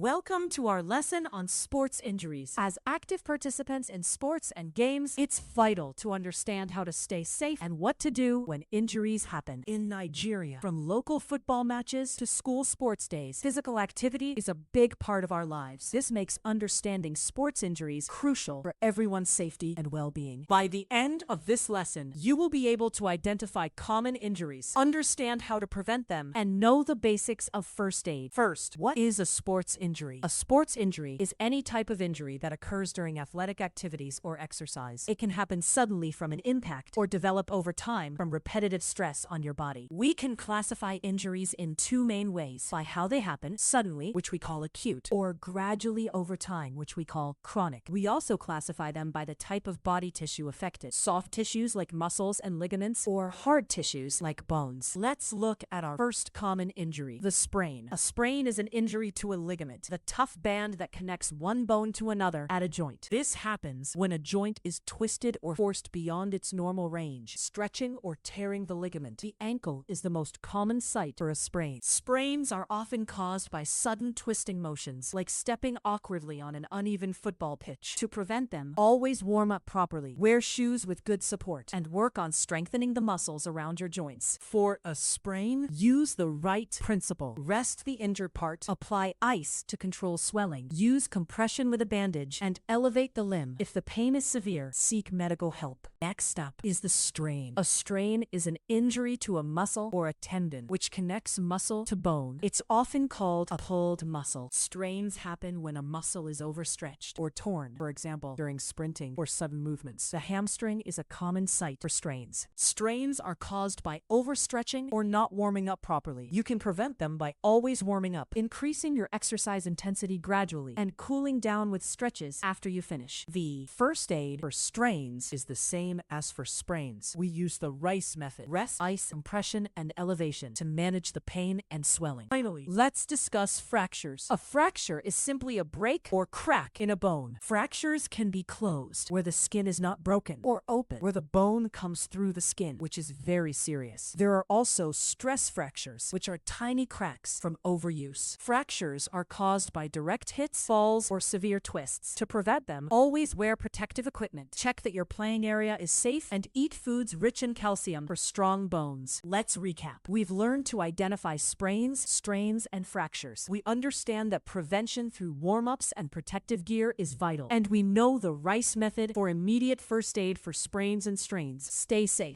Welcome to our lesson on sports injuries. As active participants in sports and games, it's vital to understand how to stay safe and what to do when injuries happen. In Nigeria, from local football matches to school sports days, physical activity is a big part of our lives. This makes understanding sports injuries crucial for everyone's safety and well-being. By the end of this lesson, you will be able to identify common injuries, understand how to prevent them, and know the basics of first aid. First, what is a sports injury? A sports injury is any type of injury that occurs during athletic activities or exercise. It can happen suddenly from an impact or develop over time from repetitive stress on your body. We can classify injuries in two main ways: by how they happen, suddenly, which we call acute, or gradually over time, which we call chronic. We also classify them by the type of body tissue affected: soft tissues like muscles and ligaments, or hard tissues like bones. Let's look at our first common injury, the sprain. A sprain is an injury to a ligament, the tough band that connects one bone to another at a joint. This happens when a joint is twisted or forced beyond its normal range, stretching or tearing the ligament. The ankle is the most common site for a sprain. Sprains are often caused by sudden twisting motions, like stepping awkwardly on an uneven football pitch. To prevent them, always warm up properly, wear shoes with good support, and work on strengthening the muscles around your joints. For a sprain, use the right principle. Rest the injured part, apply ice to control swelling, use compression with a bandage, and elevate the limb. If the pain is severe, seek medical help. Next up is the strain. A strain is an injury to a muscle or a tendon which connects muscle to bone. It's often called a pulled muscle. Strains happen when a muscle is overstretched or torn, for example, during sprinting or sudden movements. The hamstring is a common site for strains. Strains are caused by overstretching or not warming up properly. You can prevent them by always warming up, increasing your exercise intensity gradually, and cooling down with stretches after you finish. The first aid for strains is the same as for sprains. We use the RICE method: rest, ice, compression, and elevation to manage the pain and swelling. Finally, let's discuss fractures. A fracture is simply a break or crack in a bone. Fractures can be closed, where the skin is not broken, or open, where the bone comes through the skin, which is very serious. There are also stress fractures, which are tiny cracks from overuse. Fractures are caused by direct hits, falls, or severe twists. To prevent them, always wear protective equipment. Check that your playing area is safe and eat foods rich in calcium for strong bones. Let's recap. We've learned to identify sprains, strains, and fractures. We understand that prevention through warm-ups and protective gear is vital. And we know the RICE method for immediate first aid for sprains and strains. Stay safe.